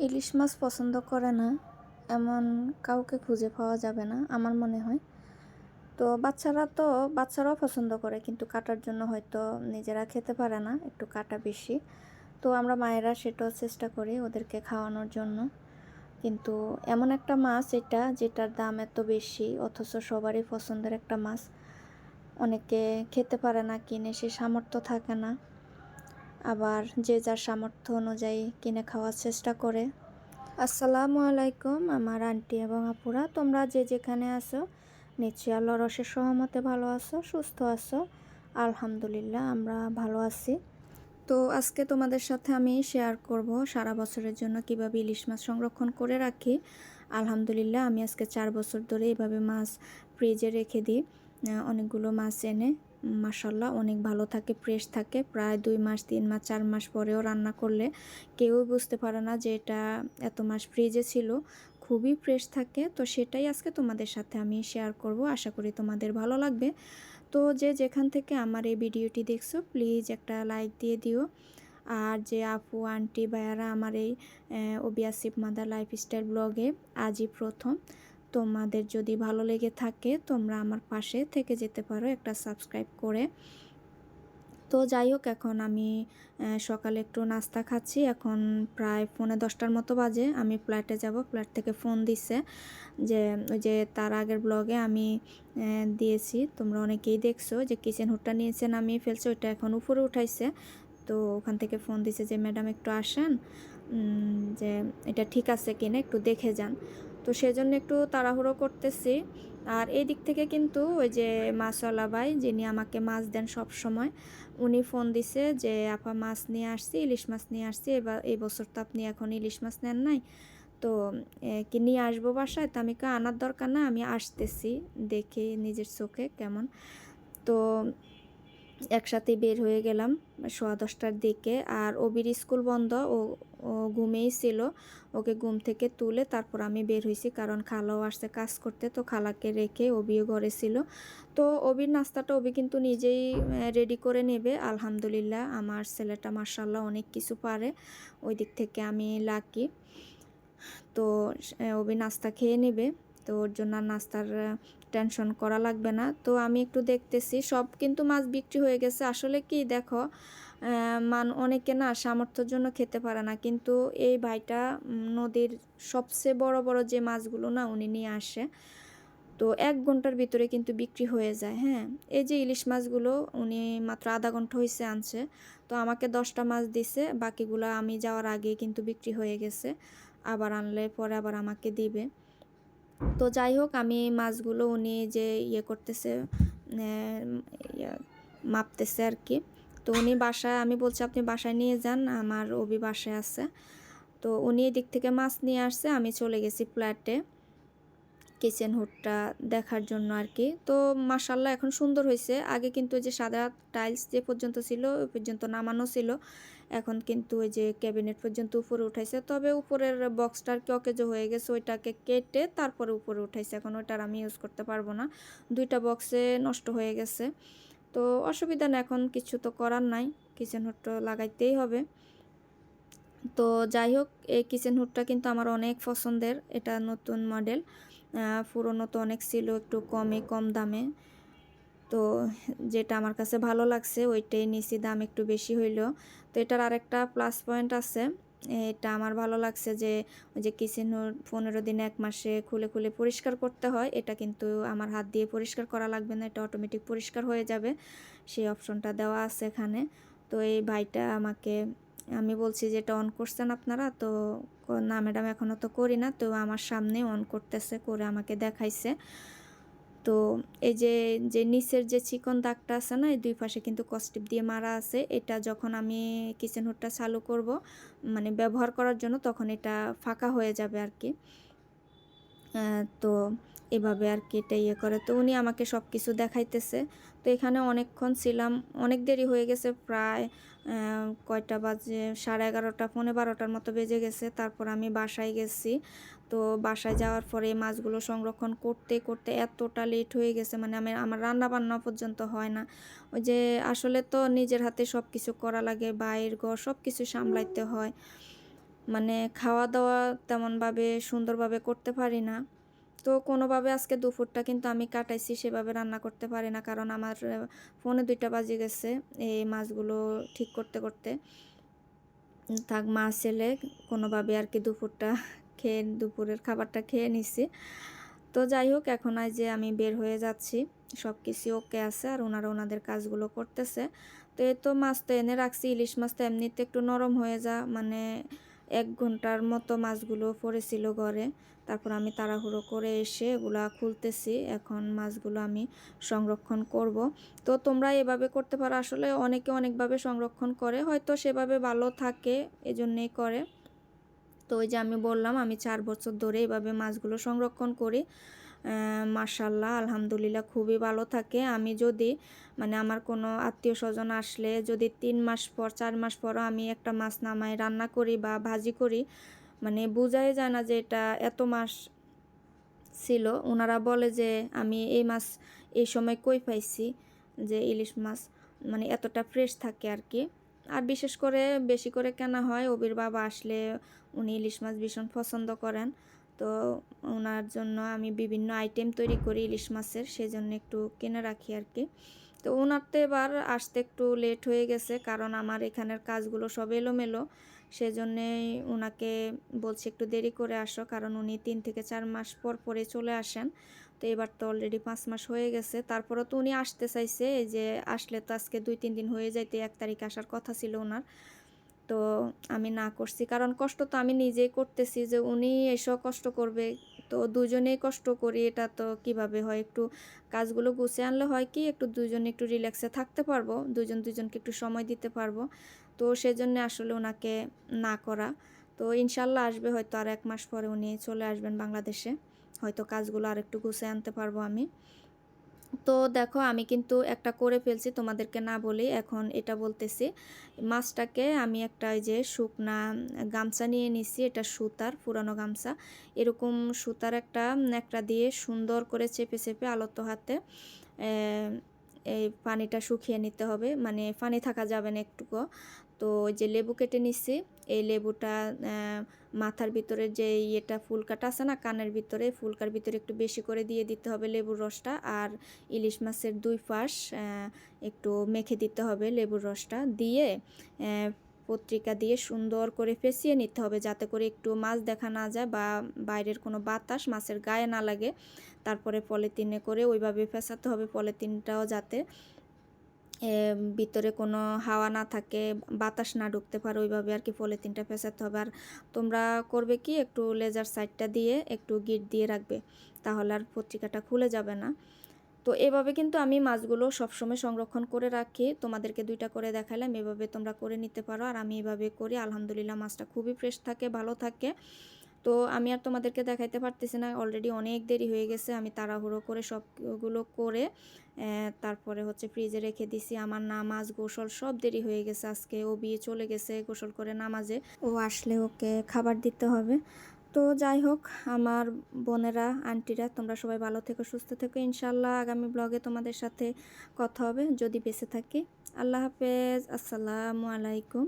ইলিশ মাছ পছন্দ করে না এমন কাউকে খুঁজে পাওয়া যাবে না আমার মনে হয়। তো বাচ্চারাও পছন্দ করে, কিন্তু কাটার জন্য হয়তো নিজেরা খেতে পারে না, একটু কাটা বেশি। তো আমরা মায়েরা সেটাও চেষ্টা করি ওদেরকে খাওয়ানোর জন্য। কিন্তু এমন একটা মাছ এটা, যেটার দাম এত বেশি অথচ সবারই পছন্দের একটা মাছ। অনেকে খেতে পারে না কিনে, সে সামর্থ্য থাকে না। আবার যে যার সামর্থ্য অনুযায়ী কিনে খাওয়ার চেষ্টা করে। আসসালামু আলাইকুম আমার আন্টি এবং আপুরা, তোমরা যে যেখানে আছো নিশ্চয়ই আল্লাহর অশেষ সহমতে ভালো আছো, সুস্থ আছো। আলহামদুলিল্লাহ আমরা ভালো আছি। তো আজকে তোমাদের সাথে আমি শেয়ার করব সারা বছরের জন্য কিভাবে ইলিশ মাছ সংরক্ষণ করে রাখি। আলহামদুলিল্লাহ আমি আজকে 4 বছর ধরে এভাবে মাছ ফ্রিজে রেখে দিই। অনেকগুলো মাছ এনে মাশাল্লাহ অনেক ভালো থাকে, ফ্রেশ থাকে। প্রায় 2 মাস 3 মাস 4 মাস পরেও রান্না করলে কেউ বুঝতে পারে না যে এটা এত মাস ফ্রিজে ছিল, খুবই ফ্রেশ থাকে। তো সেটাই আজকে তোমাদের সাথে আমি শেয়ার করব, আশা করি তোমাদের ভালো লাগবে। তো যে যেখান থেকে আমার এই ভিডিওটি দেখছো প্লিজ একটা লাইক দিয়ে দিও। আর যে আপু আন্টি ভাইয়ারা আমার এই ওবি আসিফ মাদার লাইফস্টাইল ব্লগে আজই প্রথম, তোমাদের যদি ভালো লেগে থাকে তোমরা আমার পাশে থেকে যেতে পারো একটা সাবস্ক্রাইব করে। তো যাই হোক, এখন আমি সকালে একটু নাস্তা খাচ্ছি। এখন প্রায় 9:45টার মতো বাজে। আমি ফ্ল্যাটে যাব, ফ্ল্যাট থেকে ফোন দিছে যে ওই যে তার আগের ব্লগে আমি দিয়েছি, তোমরা অনেকেই দেখছো যে কিচেন হুডটা নিয়েছে নামিয়ে ফেলছে, ওইটা এখন উপরে উঠাইছে। তো ওখান থেকে ফোন দিছে যে ম্যাডাম একটু আসেন, যে এটা ঠিক আছে কিনা একটু দেখে যান। তো সেজন্য একটু তাড়াহুড়ো করতেছি। আর এই দিক থেকে কিন্তু ওই যে মাছওয়ালা ভাই যিনি আমাকে মাছ দেন সব সময়, উনি ফোন দিছে যে আপা মাছ নিয়ে আসছি, ইলিশ মাছ নিয়ে আসছি, এবার এই বছর তো আপনি এখন ইলিশ মাছ নেন নাই, তো কি নিয়ে আসবো বাসায়? তো আমি আনার দরকার না, আমি আসতেছি, দেখে নিজের চোখে কেমন। তো একসাথে বের হয়ে গেলাম 10:15টার দিকে। আর ওবির স্কুল বন্ধ, ও ও ঘুমেই ছিল। ওকে ঘুম থেকে তুলে তারপর আমি বের হয়েছি, কারণ খালাও আসছে কাজ করতে, তো খালাকে রেখে ওবিও ঘরে ছিল। তো ওবির নাস্তাটা ওবি কিন্তু নিজেই রেডি করে নেবে। আলহামদুলিল্লাহ আমার ছেলেটা মাশাল্লাহ অনেক কিছু পারে, ওই দিক থেকে আমি লাকি। তো ওবি নাস্তা খেয়ে নেবে, তো ওর জন্য নাস্তার টেনশন করা লাগবে না। তো আমি একটু দেখতেছি, সব কিন্তু মাছ বিক্রি হয়ে গেছে। আসলে কি দেখো, অনেকে না সামর্থ্যের জন্য খেতে পারে না, কিন্তু এই ভাইটা নদীর সবচেয়ে বড় বড় যে মাছগুলো না উনি নিয়ে আসে, তো 1 ঘন্টার ভিতরে কিন্তু বিক্রি হয়ে যায়। হ্যাঁ, এই যে ইলিশ মাছগুলো উনি মাত্র আধা ঘন্টা হয়েছে আনছে, তো আমাকে 10টা মাছ দিছে, বাকিগুলো আমি যাওয়ার আগে কিন্তু বিক্রি হয়ে গেছে। আবার আনলে পরে আবার আমাকে দিবে। তো যাই হোক, আমি মাছগুলো উনি যে করতেছে, মাপতেছে আর কি। তো উনি বাসায়, আমি বলছি আপনি বাসায় নিয়ে যান, আমার ওবি বাসায় আছে। তো উনি এদিক থেকে মাছ নিয়ে আসছে, আমি চলে গেছি ফ্ল্যাটে কিচেন হুডটা দেখার জন্য আর কি। তো মাশাল্লাহ এখন সুন্দর হয়েছে। আগে কিন্তু ওই যে সাদা টাইলস যে পর্যন্ত ছিল ওই পর্যন্ত নামানো ছিল, এখন কিন্তু ওই যে ক্যাবিনেট পর্যন্ত উপরে উঠাইছে। তবে উপরের বক্সটা আর কি অকেজো হয়ে গেছে, ওইটাকে কেটে তারপরে উপরে উঠাইছে। এখন ওইটার আমি ইউজ করতে পারবো না, 2টা বক্সে নষ্ট হয়ে গেছে। তো অসুবিধা না, এখন কিছু তো করার নাই, কিচেন হুডটা লাগাইতেই হবে। তো যাই হোক, এই কিচেন হুডটা কিন্তু আমার অনেক পছন্দের, এটা নতুন মডেল। পুরনো তো অনেক ছিল, একটু কম দামে। তো যেটা আমার কাছে ভালো লাগছে ওইটাই নিছি, দাম একটু বেশি হইলো। তো এটার আরেকটা প্লাস পয়েন্ট আছে, এটা আমার ভালো লাগছে যে ওই যে কিচেন হুড 15 দিনে 1 মাসে খুলে খুলে পরিষ্কার করতে হয়, এটা কিন্তু আমার হাত দিয়ে পরিষ্কার করা লাগবে না, এটা অটোমেটিক পরিষ্কার হয়ে যাবে, সেই অপশনটা দেওয়া আছে এখানে। তো এই ভাইটা আমাকে, আমি বলছি যে এটা অন করছেন আপনারা? তো না ম্যাডাম এখনও তো করি না। তো আমার সামনে অন করতেছে, করে আমাকে দেখাইছে। তো এই যে যে নিচের যে চিকন দাগটা আছে না, এই 2 পাশে কিন্তু কস্টিপ দিয়ে মারা আছে। এটা যখন আমি কিচেন হুডটা চালু করব, মানে ব্যবহার করার জন্য, তখন এটা ফাঁকা হয়ে যাবে আর কি। তো এভাবে আর কি এটা করে। তো উনি আমাকে সব কিছু দেখাইতেছে। তো এখানে অনেকক্ষণ ছিলাম, অনেক দেরি হয়ে গেছে, প্রায় কয়টা বাজে, 11:30 12টার মতো বেজে গেছে। তারপর আমি বাসায় গেছি। তো বাসায় যাওয়ার পরে মাছগুলো সংরক্ষণ করতে করতে এতটা লেট হয়ে গেছে, মানে আমার রান্না বান্না পর্যন্ত হয় না। ওই যে আসলে তো নিজের হাতে সব কিছু করা লাগে, বাইরের ঘর সব কিছু সামলাইতে হয়। মানে খাওয়া দাওয়া তেমনভাবে সুন্দরভাবে করতে পারি না। তো কোনোভাবে আজকে দুপুরটা কিন্তু আমি কাটাইছি, সেভাবে রান্না করতে পারি না। কারণ আমার পৌনে ২টা বাজে গেছে এই মাছগুলো ঠিক করতে, করতে। থাক মা ছেলে কোনোভাবে আরকি দুপুরটা খেয়ে দুপুরের খাবারটা খেয়ে নিছি। তো যাই হোক এখন এই যে আমি বের হয়ে যাচ্ছি। সবকিছু ওকে আছে আর ওনারা ওনাদের কাজগুলো করতেছে। তো এই তো মাছ তো এনে রাখছি। ইলিশ মাছ তো এমনিতে একটু নরম হয়ে মানে ১ ঘন্টার মতো মাছগুলো পড়েছিল ঘরে। তারপর আমি তাড়াহুড়ো করে এসে এগুলা খুলতেছি। এখন মাছগুলো আমি সংরক্ষণ করব। তো তোমরা এভাবে করতে পারো। আসলে অনেকে অনেকভাবে সংরক্ষণ করে। হয়তো সেভাবে ভালো থাকে এজন্যই করে। তো ওই যে আমি বললাম আমি ৪ বছর ধরে এভাবে মাছগুলো সংরক্ষণ করি। মাশাআল্লাহ আলহামদুলিল্লাহ খুবই ভালো থাকে। আমি যদি মানে আমার কোনো আত্মীয়স্বজন আসলে যদি ৩ মাস পর ৪ মাস পরও আমি একটা মাছ নামাই রান্না করি বা ভাজি করি, মানে বোঝাই যায় না যে এটা এত মাস ছিল। উনারা বলে যে আমি এই মাছ এই সময় কই পাইছি, যে ইলিশ মাছ মানে এতটা ফ্রেশ থাকে আরকি। আর বিশেষ করে বেশি করে কেনা হয় অবির বাবা আসলে, উনি ইলিশ মাছ ভীষণ পছন্দ করেন। তো উনার জন্য আমি বিভিন্ন আইটেম তৈরি করি ইলিশ মাছের, সেজন্য একটু কিনে রাখি আরকি। তো উনার তো এবার আসতে একটু লেট হয়ে গেছে কারণ আমার এখানের কাজগুলো সব এলোমেলো। সেজন্যেই উনাকে বলছি একটু দেরি করে আসো, কারণ উনি ৩ থেকে ৪ মাস পর পরে চলে আসেন। তো এবার তো অলরেডি ৫ মাস হয়ে গেছে। তারপরেও তো উনি আসতে চাইছে, এই যে আসলে তো আজকে ২-৩ দিন হয়ে যাইতে ১ তারিখে আসার কথা ছিল উনার। তো আমি না করছি, কারণ কষ্ট তো আমি নিজেই করতেছি, যে উনি এসেও কষ্ট করবে। তো দুজনেই কষ্ট করি, এটা তো কিভাবে হয়? একটু কাজগুলো গুছিয়ে আনলে হয় কি একটু দুজনে একটু রিল্যাক্সে থাকতে পারবো, দুজন দুজনকে একটু সময় দিতে পারবো। তো সেজন্য আসলে ওনাকে না করা। তো ইনশাল্লাহ আসবে হয়তো আর ১ মাস পরে উনি চলে আসবেন বাংলাদেশে। হয়তো কাজগুলো আরেকটু গুছিয়ে আনতে পারবো আমি। তো দেখো আমি কিন্তু একটা করে ফেলছি তোমাদেরকে না বলেই এখন এটা বলতেছি। মাছটাকে আমি একটা এই যে শুকনা গামছা নিয়ে নিছি, এটা সুতার পুরানো গামছা। এরকম সুতার একটা ন্যাকড়া দিয়ে সুন্দর করে চেপে চেপে আলতো হাতে এই পানিটা শুকিয়ে নিতে হবে, মানে পানি থাকা যাবে না একটুকুও। তো ওই যে লেবু কেটে নিচ্ছি, এই লেবুটা মাথার ভিতরে যে ইয়েটা ফুলকাটা আছে না কানের ভিতরে, ফুলকার ভিতরে একটু বেশি করে দিয়ে দিতে হবে লেবুর রসটা। আর ইলিশ মাছের ২ পাশ একটু মেখে দিতে হবে লেবুর রসটা দিয়ে, পত্রিকা দিয়ে সুন্দর করে পেঁচিয়ে নিতে হবে, যাতে করে একটু মাছ দেখা না যায় বা বাইরের কোনো বাতাস মাছের গায়ে না লাগে। তারপরে পলিথিনে করে ওইভাবে পেঁচাতে হবে, পলিথিনটাও যাতে ভিতরে কোনো হাওয়া না থাকে, বাতাস না ঢুকতে পারে, ওইভাবে আর কি পলিথিনটা পেঁচাতে হবে। আর তোমরা করবে কি একটু লেজার সাইডটা দিয়ে একটু গিট দিয়ে রাখবে, তাহলে আর পত্রিকাটা খুলে যাবে না। তো এভাবে কিন্তু আমি মাছগুলো সবসময় সংরক্ষণ করে রাখি। তোমাদেরকে ২টা করে দেখালাম, এভাবে তোমরা করে নিতে পারো। আর আমি এভাবে করি, আলহামদুলিল্লাহ মাছটা খুবই ফ্রেশ থাকে, ভালো থাকে। তো আমি আর তোমাদেরকে দেখাইতে পারতেছি না, অলরেডি অনেক দেরি হয়ে গেছে। আমি তাড়াহুড়ো করে সবগুলো করে তারপরে হচ্ছে ফ্রিজে রেখে দিছি। আমার নামাজ গোসল সব দেরি হয়ে গেছে আজকে। ও বিয়ে চলে গেছে গোসল করে নামাজে, ও আসলে ওকে খাবার দিতে হবে। তো যাই হোক আমার বোনেরা আন্টিরা তোমরা সবাই ভালো থেকো, সুস্থ থেকো। ইনশাল্লাহ আগামী ব্লগে তোমাদের সাথে কথা হবে যদি বেঁচে থাকি। আল্লাহ হাফেজ, আসসালামু আলাইকুম।